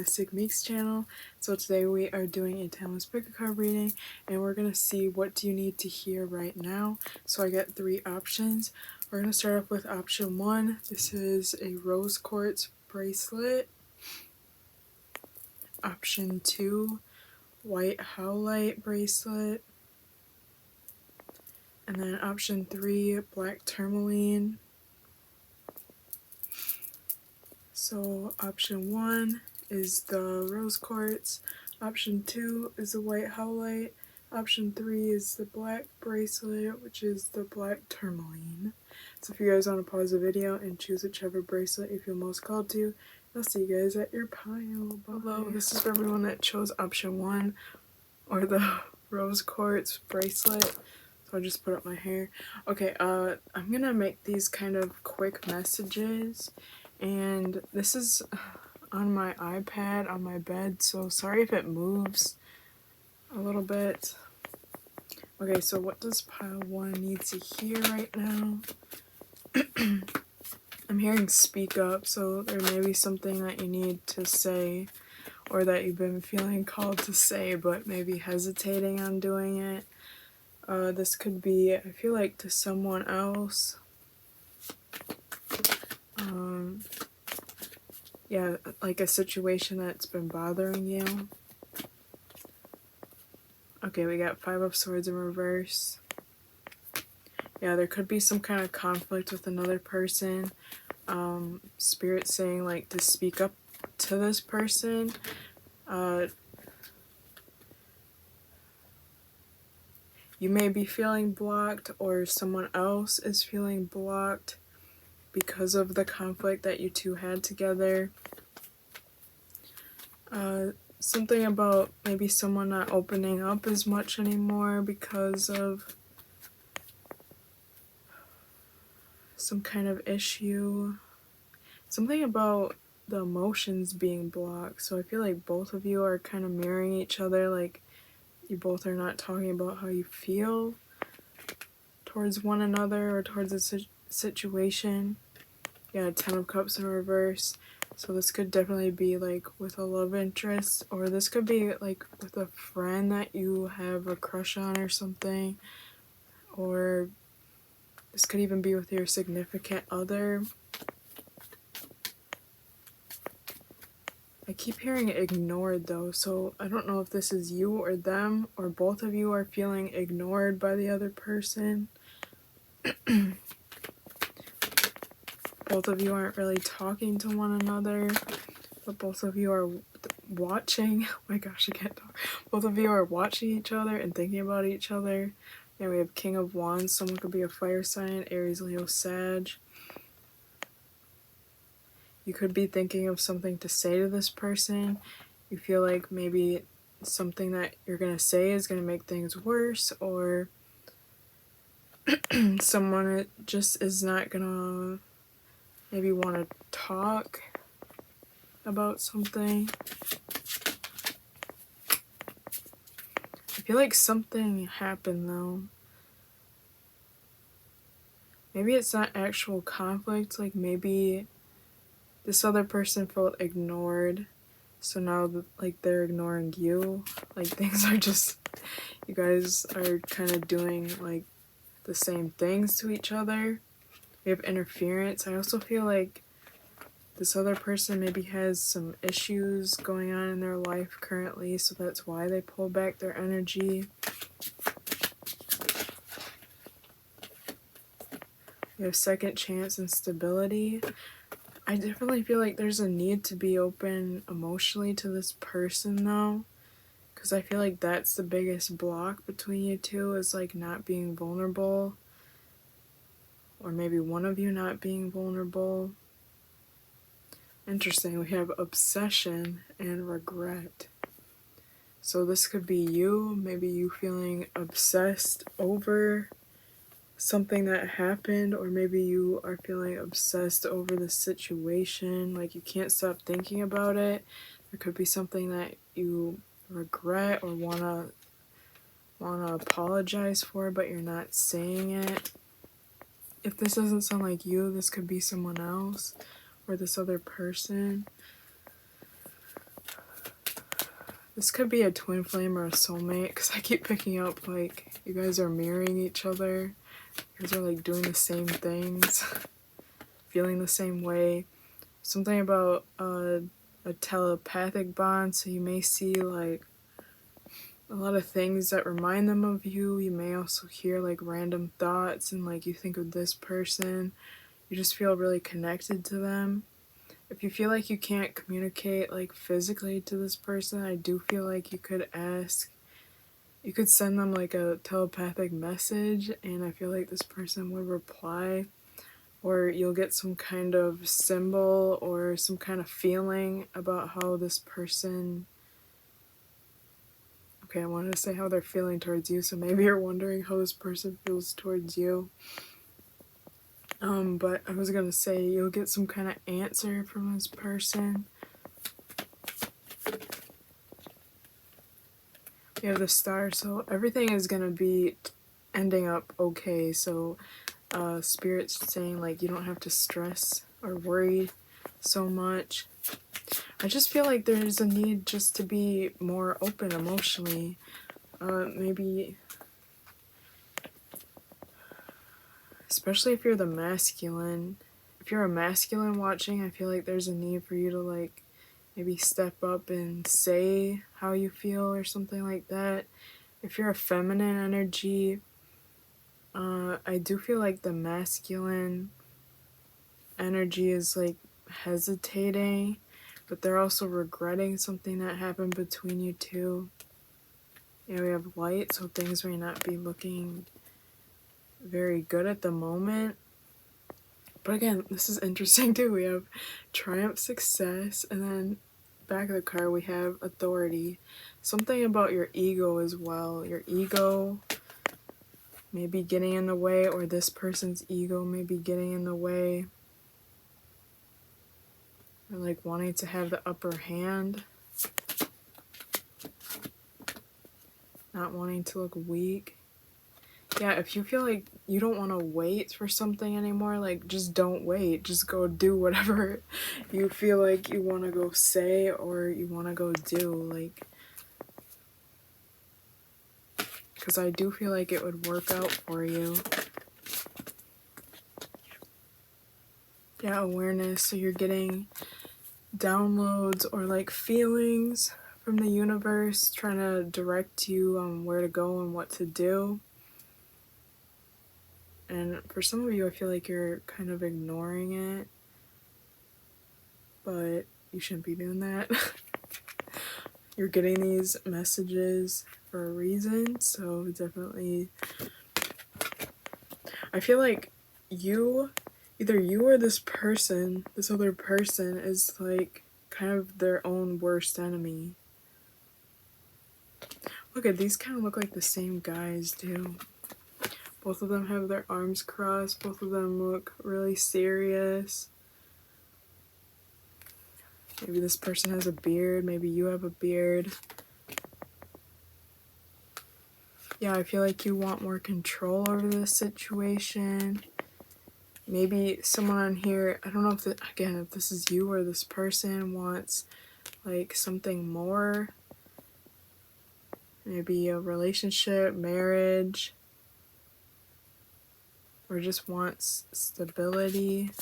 Mystic Meeks channel. So today we are doing a timeless pick a card reading, and we're gonna see what do you need to hear right now. So I got 3 options. We're gonna start off with option 1. This is a rose quartz bracelet. Option 2, white howlite bracelet. And then option 3, black tourmaline. So option 1 is the rose quartz, option 2 is the white howlite, option 3 is the black bracelet, which is the black tourmaline. So if you guys want to pause the video and choose whichever bracelet you feel most called to, I'll see you guys at your pile. Hello, this is for everyone that chose option 1 or the rose quartz bracelet. So I'll just put up my hair. Okay, I'm gonna make these kind of quick messages. And this is on my iPad on my bed, so sorry if it moves a little bit. Okay, so what does pile 1 need to hear right now? I'm hearing speak up, so there may be something that you need to say or that you've been feeling called to say but maybe hesitating on doing it. This could be, I feel like, to someone else. Yeah, like a situation that's been bothering you. Okay, we got 5 of Swords in reverse. Yeah, there could be some kind of conflict with another person. Spirit saying like to speak up to this person. You may be feeling blocked, or someone else is feeling blocked because of the conflict that you two had together. Something about maybe someone not opening up as much anymore because of some kind of issue. Something about the emotions being blocked. So I feel like both of you are kind of mirroring each other, like you both are not talking about how you feel towards one another or towards a situation. Yeah, 10 of Cups in reverse. So this could definitely be like with a love interest, or this could be like with a friend that you have a crush on or something, or this could even be with your significant other. I keep hearing ignored though, so I don't know if this is you or them, or both of you are feeling ignored by the other person. Both of you aren't really talking to one another, but both of you are watching. Oh my gosh, I can't talk. Both of you are watching each other and thinking about each other. Yeah, we have King of Wands. Someone could be a fire sign, Aries, Leo, Sag. You could be thinking of something to say to this person. You feel like maybe something that you're going to say is going to make things worse, or someone just is not going to maybe want to talk about something. I feel like something happened though. Maybe it's not actual conflict, like maybe this other person felt ignored, so now like they're ignoring you. Like things are just, you guys are kind of doing like the same things to each other. We have interference. I also feel like this other person maybe has some issues going on in their life currently, so that's why they pull back their energy. We have second chance and stability. I definitely feel like there's a need to be open emotionally to this person though, because I feel like that's the biggest block between you two, is like not being vulnerable, or maybe one of you not being vulnerable. Interesting, we have obsession and regret. So this could be you, maybe you feeling obsessed over something that happened, or maybe you are feeling obsessed over the situation, like you can't stop thinking about it. There could be something that you regret or wanna apologize for, but you're not saying it. If this doesn't sound like you, this could be someone else or this other person. This could be a twin flame or a soulmate, because I keep picking up like you guys are mirroring each other. You guys are like doing the same things, feeling the same way. Something about a telepathic bond, so you may see like a lot of things that remind them of you. You may also hear like random thoughts and like you think of this person. You just feel really connected to them. If you feel like you can't communicate like physically to this person, I do feel like you could send them like a telepathic message, and I feel like this person would reply, or you'll get some kind of symbol or some kind of feeling about how this person, okay, I wanted to say how they're feeling towards you, so maybe you're wondering how this person feels towards you. But I was gonna say you'll get some kind of answer from this person. You have the star, so everything is gonna be ending up okay. So Spirit's saying like you don't have to stress or worry so much. I just feel like there's a need just to be more open emotionally. Maybe, especially if you're the masculine. If you're a masculine watching, I feel like there's a need for you to like maybe step up and say how you feel or something like that. If you're a feminine energy, I do feel like the masculine energy is like hesitating, but they're also regretting something that happened between you two. You know, we have light, so things may not be looking very good at the moment. But again, this is interesting too. We have triumph, success, and then back of the card we have authority. Something about your ego as well. Your ego may be getting in the way, or this person's ego may be getting in the way. Or like wanting to have the upper hand. Not wanting to look weak. Yeah, if you feel like you don't want to wait for something anymore, like just don't wait. Just go do whatever you feel like you want to go say or you want to go do. Like, because I do feel like it would work out for you. Yeah, awareness. So you're getting downloads or like feelings from the universe trying to direct you on where to go and what to do. And for some of you, I feel like you're kind of ignoring it, but you shouldn't be doing that. You're getting these messages for a reason, so definitely, I feel like either you or this person, this other person, is like kind of their own worst enemy. Look at these, kind of look like the same guys too. Both of them have their arms crossed. Both of them look really serious. Maybe this person has a beard. Maybe you have a beard. Yeah, I feel like you want more control over this situation. Maybe someone on here, I don't know if, if this is you or this person wants like something more. Maybe a relationship, marriage. Or just wants stability.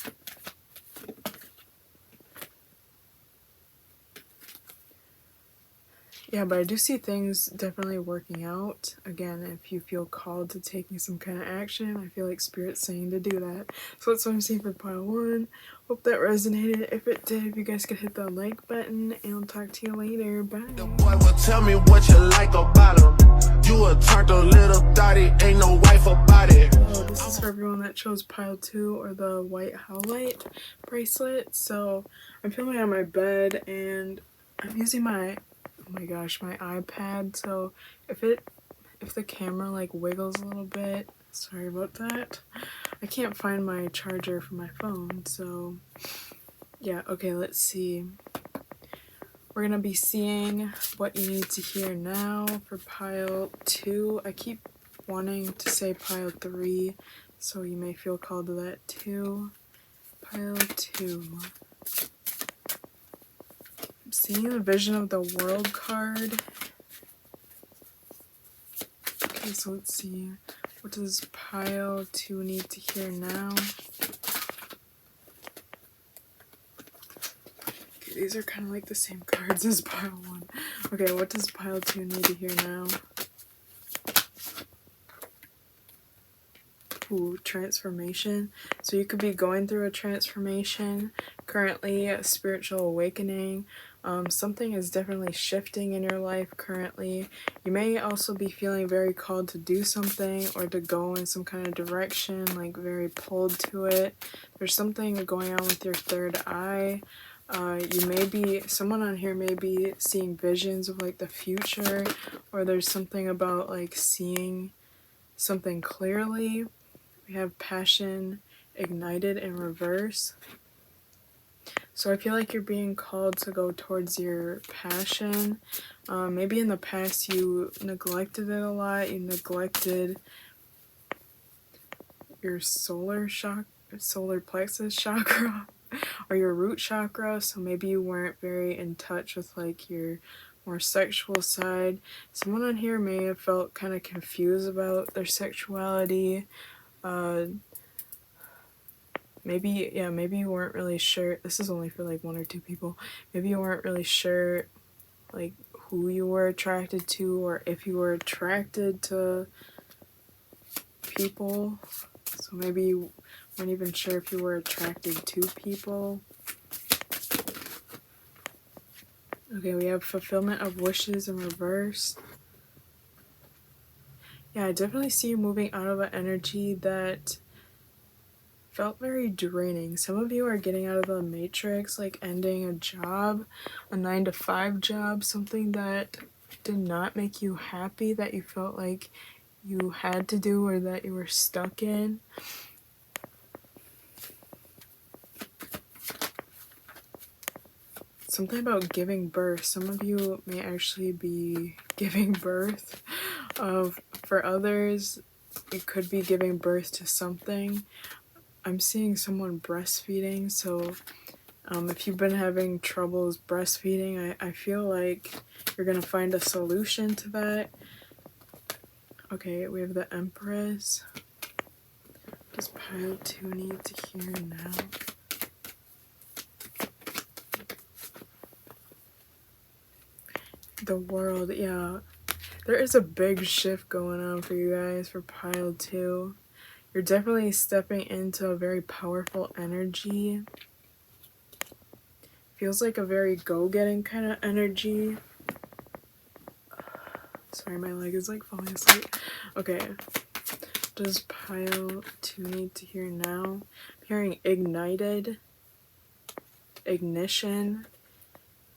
Yeah, but I do see things definitely working out. Again, if you feel called to taking some kind of action, I feel like Spirit's saying to do that. So that's what I'm seeing for pile 1. Hope that resonated. If it did, if you guys could hit the like button, and I'll talk to you later. Bye. The boy will tell me what you like about him. You a turned a little thotty, ain't no wife about it. So this is for everyone that chose pile 2 or the white howlite bracelet. So I'm filming on my bed and I'm using my, oh my gosh, my iPad. So if the camera like wiggles a little bit, sorry about that. I can't find my charger for my phone, so yeah, okay, let's see. We're gonna be seeing what you need to hear now for pile 2. I keep wanting to say pile 3, so you may feel called to that too. Pile 2. I'm seeing the Vision of the World card. Okay, so let's see. What does pile 2 need to hear now? Okay, these are kind of like the same cards as pile 1. Okay, what does pile 2 need to hear now? Ooh, transformation. So you could be going through a transformation currently, a spiritual awakening. Something is definitely shifting in your life currently. You may also be feeling very called to do something or to go in some kind of direction, like very pulled to it. There's something going on with your third eye. Someone on here may be seeing visions of like the future, or there's something about like seeing something clearly. We have passion ignited in reverse. So I feel like you're being called to go towards your passion. Maybe in the past you neglected it a lot. You neglected your solar plexus chakra or your root chakra. So maybe you weren't very in touch with like your more sexual side. Someone on here may have felt kind of confused about their sexuality. Maybe you weren't really sure. This is only for like 1 or 2 people. Maybe you weren't really sure like who you were attracted to, or if you were attracted to people. So maybe you weren't even sure if you were attracted to people. Okay, we have fulfillment of wishes in reverse. Yeah, I definitely see you moving out of an energy that felt very draining. Some of you are getting out of the matrix, like ending a job, a 9-to-5 job, something that did not make you happy, that you felt like you had to do or that you were stuck in. Something about giving birth. Some of you may actually be giving birth. For others, it could be giving birth to something. I'm seeing someone breastfeeding, so if you've been having troubles breastfeeding, I feel like you're going to find a solution to that. Okay, we have the Empress. Does pile 2 need to hear now? The World, yeah. There is a big shift going on for you guys for pile 2. You're definitely stepping into a very powerful energy. Feels like a very go-getting kind of energy. Sorry, my leg is like falling asleep. Okay. Does pile 2 need to hear now? I'm hearing ignited. Ignition.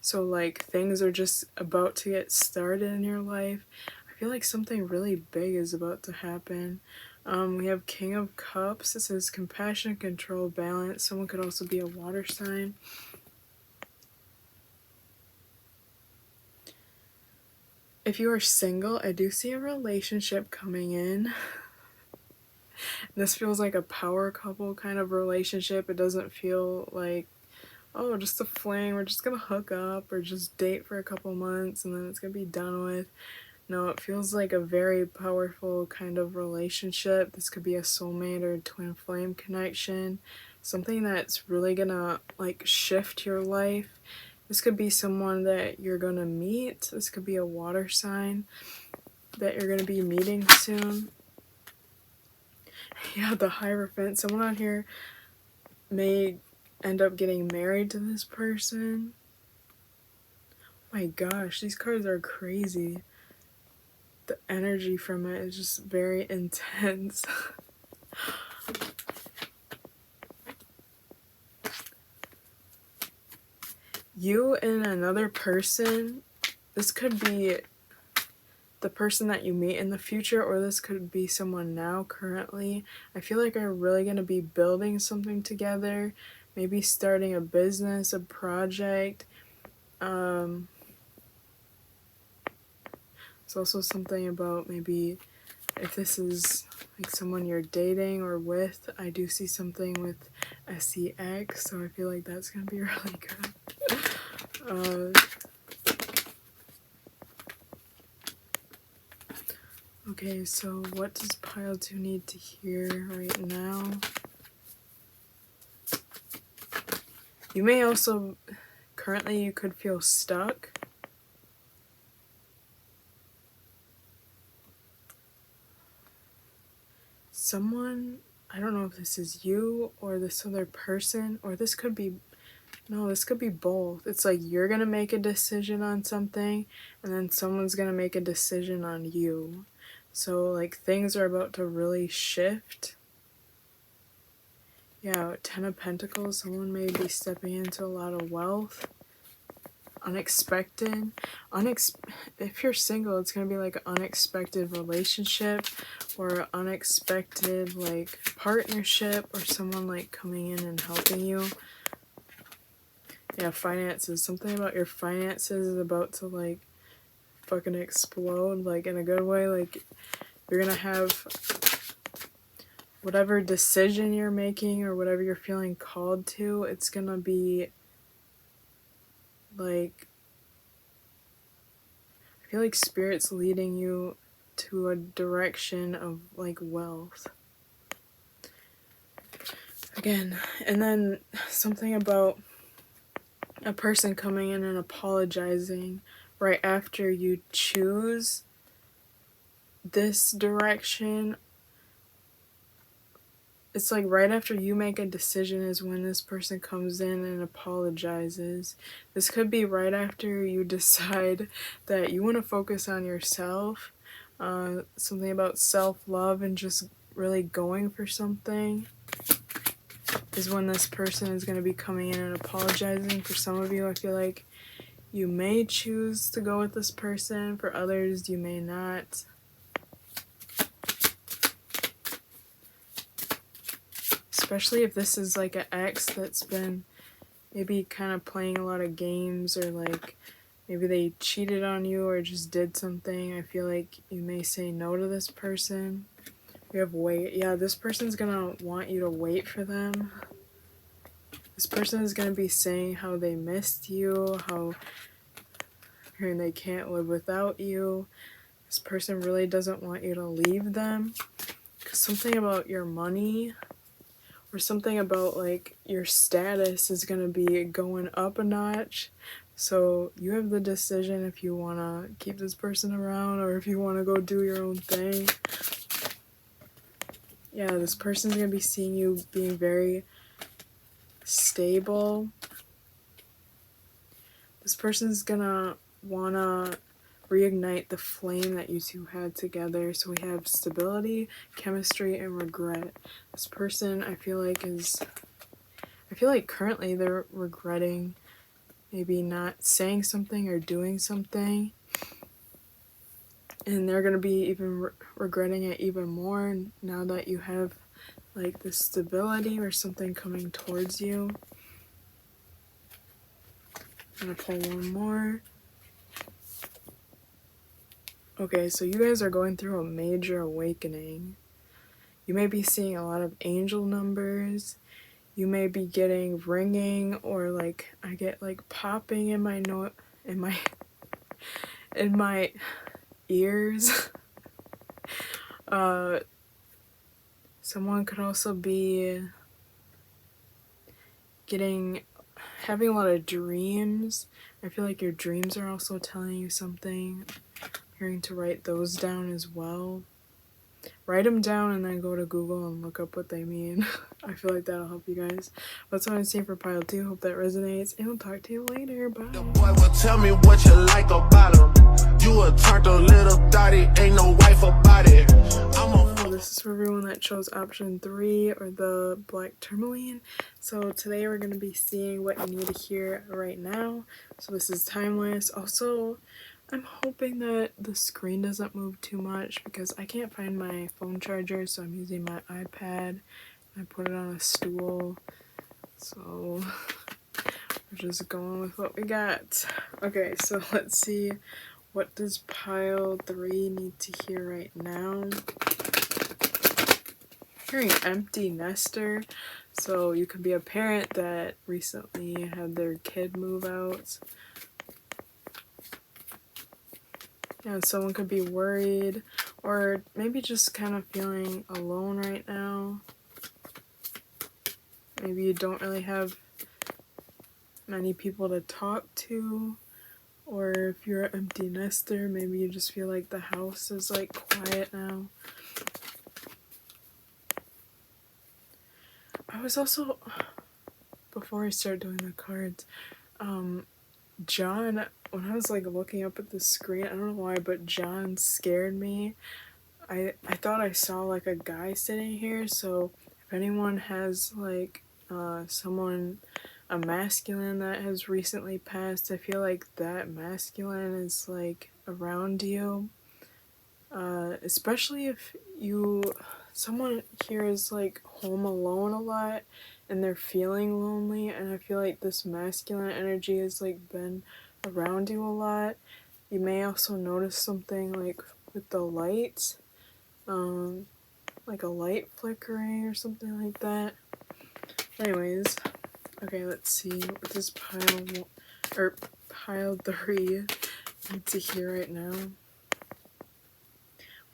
So like things are just about to get started in your life. I feel like something really big is about to happen. We have King of Cups. This is compassion, control, balance. Someone could also be a water sign. If you are single, I do see a relationship coming in. This feels like a power couple kind of relationship. It doesn't feel like, oh, just a fling, we're just gonna hook up or just date for a couple months and then it's gonna be done with. No, it feels like a very powerful kind of relationship. This could be a soulmate or a twin flame connection. Something that's really gonna like shift your life. This could be someone that you're gonna meet. This could be a water sign that you're gonna be meeting soon. Yeah, the Hierophant. Someone on here may end up getting married to this person. Oh my gosh, these cards are crazy. The energy from it is just very intense. You and another person, this could be the person that you meet in the future, or this could be someone now currently. I feel like you're really going to be building something together, maybe starting a business, a project. It's also something about maybe if this is like someone you're dating or with. I do see something with SEX, so I feel like that's going to be really good. Okay, so what does pile 2 need to hear right now? You may also, currently you could feel stuck. Someone, I don't know if this is you or this other person, or this could be, no, this could be both. It's like you're gonna make a decision on something, and then someone's gonna make a decision on you. So, like, things are about to really shift. Yeah, 10 of Pentacles, someone may be stepping into a lot of wealth. Unexpected. If you're single, it's going to be like an unexpected relationship or unexpected, like, partnership or someone, like, coming in and helping you. Yeah, finances. Something about your finances is about to, like, fucking explode, like, in a good way. Like, you're going to have whatever decision you're making or whatever you're feeling called to, it's going to be, like, I feel like Spirit's leading you to a direction of, like, wealth. Again, and then something about a person coming in and apologizing right after you choose this direction. It's like right after you make a decision is when this person comes in and apologizes. This could be right after you decide that you want to focus on yourself. Something about self-love and just really going for something is when this person is going to be coming in and apologizing. For some of you, I feel like you may choose to go with this person. For others, you may not. Especially if this is like an ex that's been maybe kind of playing a lot of games, or like maybe they cheated on you or just did something. I feel like you may say no to this person. We have wait. Yeah, this person's gonna want you to wait for them. This person is gonna be saying how they missed you, how they can't live without you. This person really doesn't want you to leave them. 'Cause something about your money or something about, like, your status is going to be going up a notch. So you have the decision if you want to keep this person around or if you want to go do your own thing. Yeah, this person's going to be seeing you being very stable. This person's going to want to reignite the flame that you two had together. So we have stability, chemistry, and regret. This person, I feel like currently they're regretting maybe not saying something or doing something, and they're going to be even regretting it even more now that you have, like, this stability or something coming towards you. I'm going to pull one more. Okay, so you guys are going through a major awakening. You may be seeing a lot of angel numbers. You may be getting ringing, or like I get like popping in my in my ears. Someone could also be having a lot of dreams. I feel like your dreams are also telling you something. Hearing to write those down as well. Write them down and then go to Google and look up what they mean. I feel like that'll help you guys. That's what I'm seeing for pile 2. Hope that resonates, and I'll talk to you later. Bye. The boy will tell me what you like about him. You a turtle little thotty, ain't no wife about it. This is for everyone that chose option 3 or the black tourmaline. So today we're going to be seeing what you need to hear right now. So this is timeless. Also, I'm hoping that the screen doesn't move too much because I can't find my phone charger, so I'm using my iPad. I put it on a stool, so we're just going with what we got. Okay, so let's see, what does pile 3 need to hear right now? hearing empty nester, so you could be a parent that recently had their kid move out. Yeah, someone could be worried or maybe just kind of feeling alone right now. Maybe you don't really have many people to talk to, or if you're an empty nester, maybe you just feel like the house is like quiet now. I was also, before I start doing the cards, John, when I was like looking up at the screen, I don't know why, but John scared me. I thought I saw like a guy sitting here, so if anyone has like someone, a masculine that has recently passed, I feel like that masculine is like around you. Especially if someone here is like home alone a lot and they're feeling lonely, and I feel like this masculine energy has like been around you a lot. You may also notice something like with the lights, like a light flickering or something like that. Anyways, okay, let's see what does pile 3 need to hear right now.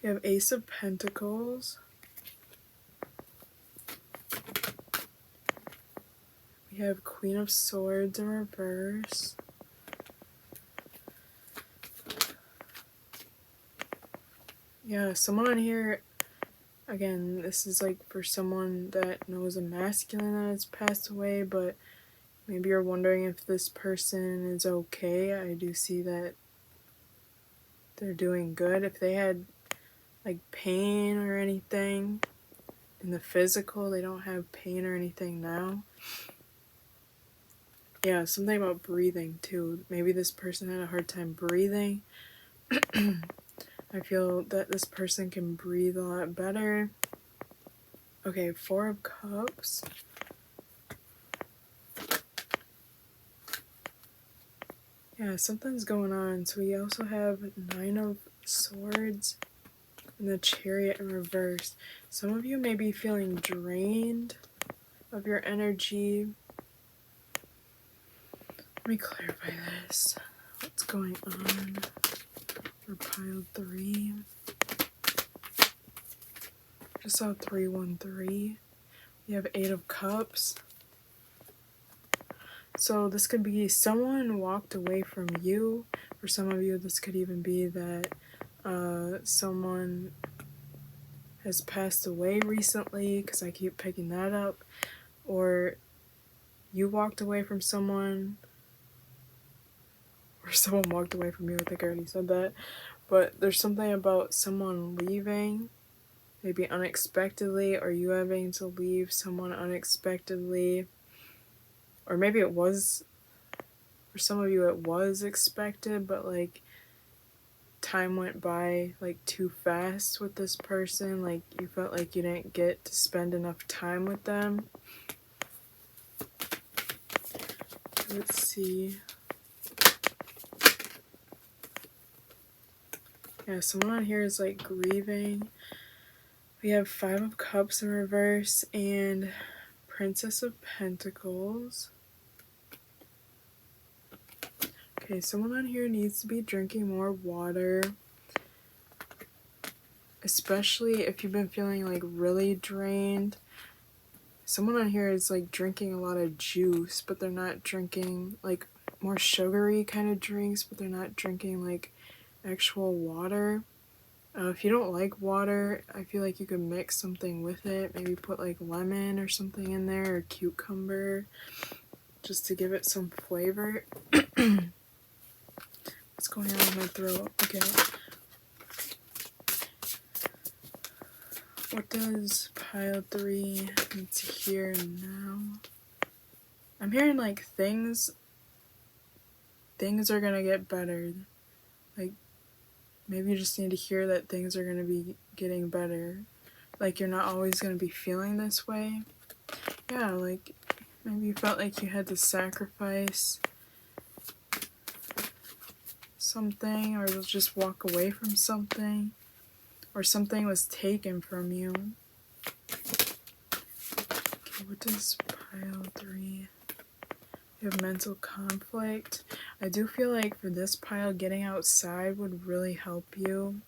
We have Ace of Pentacles. We have Queen of Swords in reverse. Yeah, someone on here, again, this is like for someone that knows a masculine that has passed away, but maybe you're wondering if this person is okay. I do see that they're doing good. If they had like pain or anything in the physical, they don't have pain or anything now. Yeah, something about breathing too. Maybe this person had a hard time breathing. I feel that this person can breathe a lot better. Okay, 4 of Cups. Yeah, something's going on. So we also have 9 of Swords and the Chariot in reverse. Some of you may be feeling drained of your energy. Let me clarify this. What's going on for pile 3? Just saw 313. We have 8 of Cups. So this could be someone walked away from you. For some of you, this could even be that someone has passed away recently, because I keep picking that up. Or you walked away from someone, or someone walked away from you. I think I already said that. But there's something about someone leaving, maybe unexpectedly, or you having to leave someone unexpectedly. Or maybe it was, for some of you it was expected, but like time went by like too fast with this person. Like you felt like you didn't get to spend enough time with them. Let's see. Yeah, someone on here is like grieving. We have 5 of Cups in reverse and Princess of Pentacles. Okay, someone on here needs to be drinking more water. Especially if you've been feeling like really drained. Someone on here is like drinking a lot of juice, but they're not drinking like more sugary kind of drinks, but they're not drinking like actual water. If you don't like water, I feel like you could mix something with it. Maybe put like lemon or something in there, or cucumber, just to give it some flavor. What's going on in my throat? Okay. What does pile 3 need to hear now? I'm hearing like things are gonna get better. Like maybe you just need to hear that things are gonna be getting better. Like you're not always gonna be feeling this way. Yeah, like maybe you felt like you had to sacrifice something, or just walk away from something, or something was taken from you. what does pile 3? You have mental conflict. I do feel like for this pile, getting outside would really help you.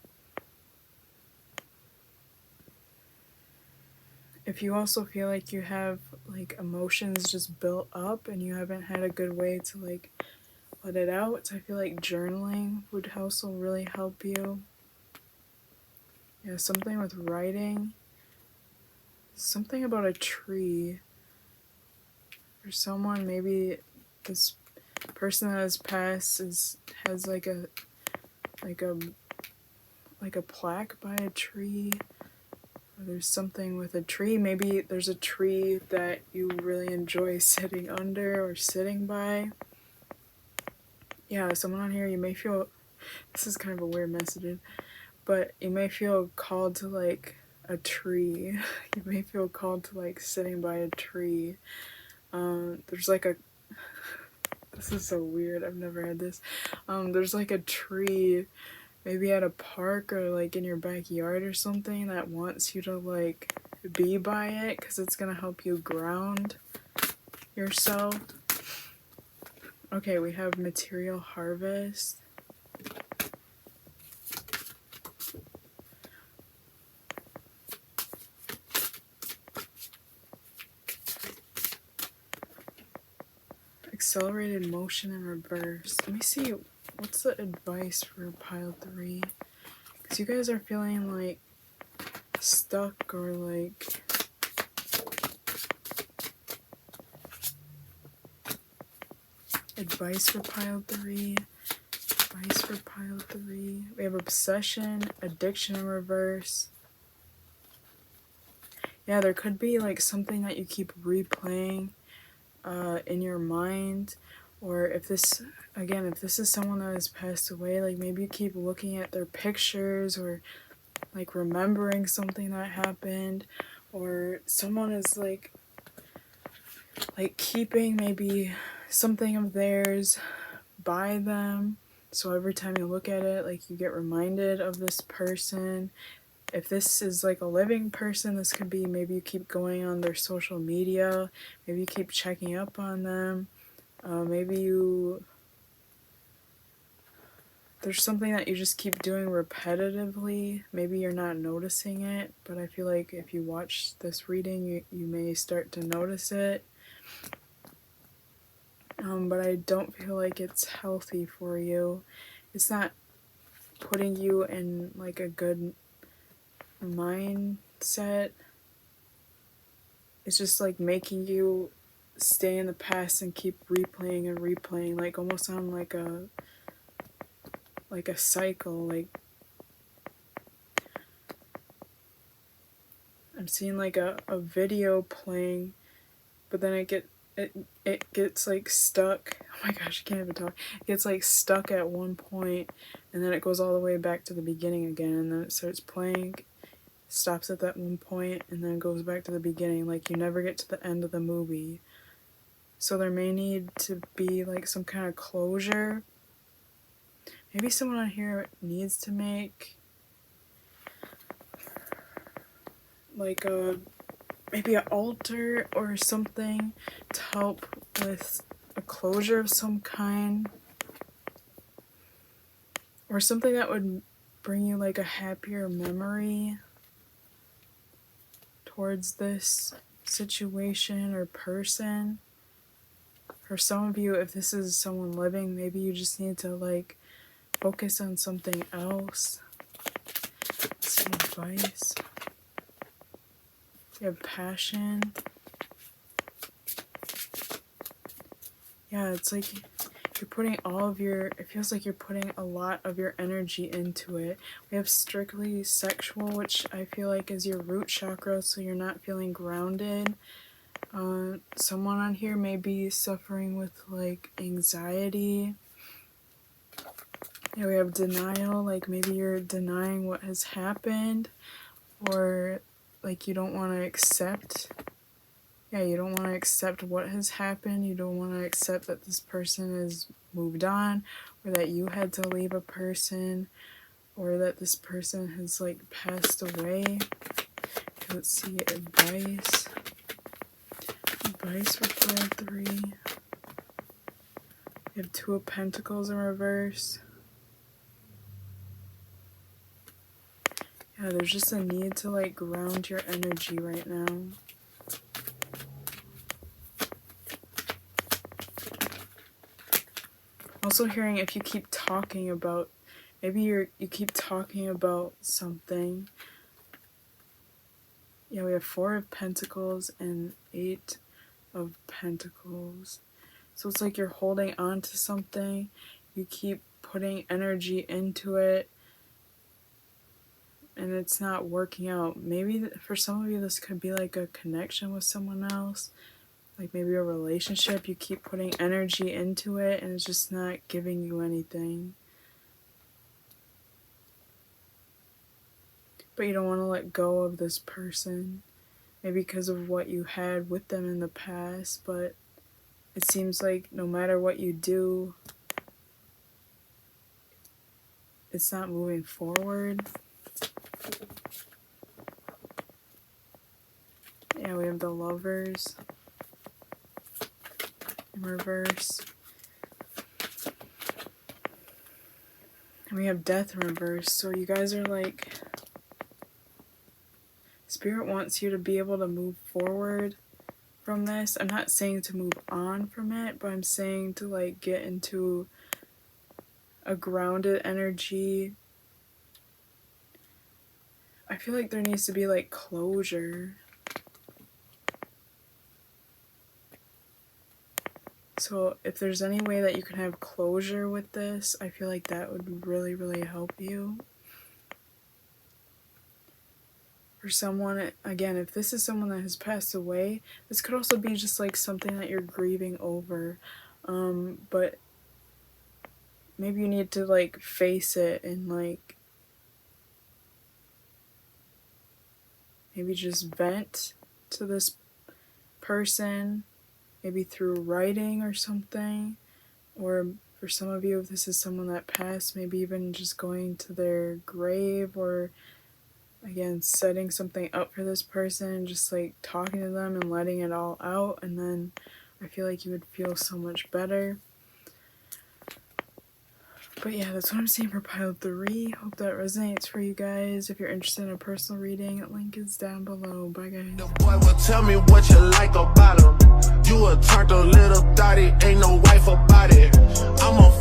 If you also feel like you have like emotions just built up and you haven't had a good way to like let it out, I feel like journaling would also really help you. Yeah, something with writing. Something about a tree. For someone, maybe this person that has passed has like a plaque by a tree. Or there's something with a tree. Maybe there's a tree that you really enjoy sitting under or sitting by. Yeah, someone on here, you may feel, this is kind of a weird message, but you may feel called to like a tree. You may feel called to like sitting by a tree. There's like a, this is so weird, I've never had this. There's like a tree, maybe at a park or like in your backyard or something, that wants you to like be by it because it's gonna help you ground yourself. Okay, we have material harvest. Accelerated motion in reverse. Let me see, what's the advice for pile 3? Because you guys are feeling like stuck or like advice for pile 3. Advice for pile 3. We have obsession, addiction in reverse. Yeah, there could be like something that you keep replaying in your mind, or if this is someone that has passed away, like maybe you keep looking at their pictures or like remembering something that happened, or someone is like keeping maybe something of theirs by them, so every time you look at it, like you get reminded of this person. If this is like a living person, this could be maybe you keep going on their social media, maybe you keep checking up on them, maybe there's something that you just keep doing repetitively. Maybe you're not noticing it, but I feel like if you watch this reading, you may start to notice it. But I don't feel like it's healthy for you. It's not putting you in like a good mindset. It's just like making you stay in the past and keep replaying and replaying, like almost on like a cycle. Like I'm seeing like a video playing, but then it gets like stuck. Oh my gosh, I can't even talk. It gets like stuck at one point, and then it goes all the way back to the beginning again, and then it starts playing, stops at that one point, and then goes back to the beginning. Like you never get to the end of the movie. So there may need to be like some kind of closure. Maybe someone on here needs to make like maybe an altar or something to help with a closure of some kind, or something that would bring you like a happier memory towards this situation or person. For some of you, if this is someone living, maybe you just need to like focus on something else. Some advice. You have passion. Yeah, it's like you're putting it feels like you're putting a lot of your energy into it. We have strictly sexual, which I feel like is your root chakra, so you're not feeling grounded. Someone on here may be suffering with like anxiety. Yeah, we have denial, like maybe you're denying what has happened, or like you don't want to accept. Yeah, you don't want to accept what has happened. You don't want to accept that this person has moved on, or that you had to leave a person, or that this person has like passed away. Okay, let's see, advice. advice for pile 3. You have 2 of Pentacles in reverse. Yeah, there's just a need to like ground your energy right now. Also hearing if you keep talking about, maybe you keep talking about something. Yeah, we have 4 of Pentacles and 8 of Pentacles. So it's like you're holding on to something. You keep putting energy into it, and it's not working out. Maybe for some of you, this could be like a connection with someone else. Like maybe a relationship. You keep putting energy into it, and it's just not giving you anything. But you don't want to let go of this person. Maybe because of what you had with them in the past, but it seems like no matter what you do, it's not moving forward. Yeah, we have the Lovers in reverse. And we have Death in reverse. So you guys are like, Spirit wants you to be able to move forward from this. I'm not saying to move on from it, but I'm saying to like get into a grounded energy. I feel like there needs to be like closure. So if there's any way that you can have closure with this, I feel like that would really, really help you. For someone, again, if this is someone that has passed away, this could also be just like something that you're grieving over. But maybe you need to like face it and like maybe just vent to this person, maybe through writing or something. Or for some of you, if this is someone that passed, maybe even just going to their grave, or again setting something up for this person and just like talking to them and letting it all out, and then I feel like you would feel so much better. But yeah, that's what I'm seeing for pile 3. Hope that resonates for you guys. If you're interested in a personal reading, link is down below. Bye guys. The boy will tell me what you like about him. You a turned a little thotty, ain't no wife about it. I'm a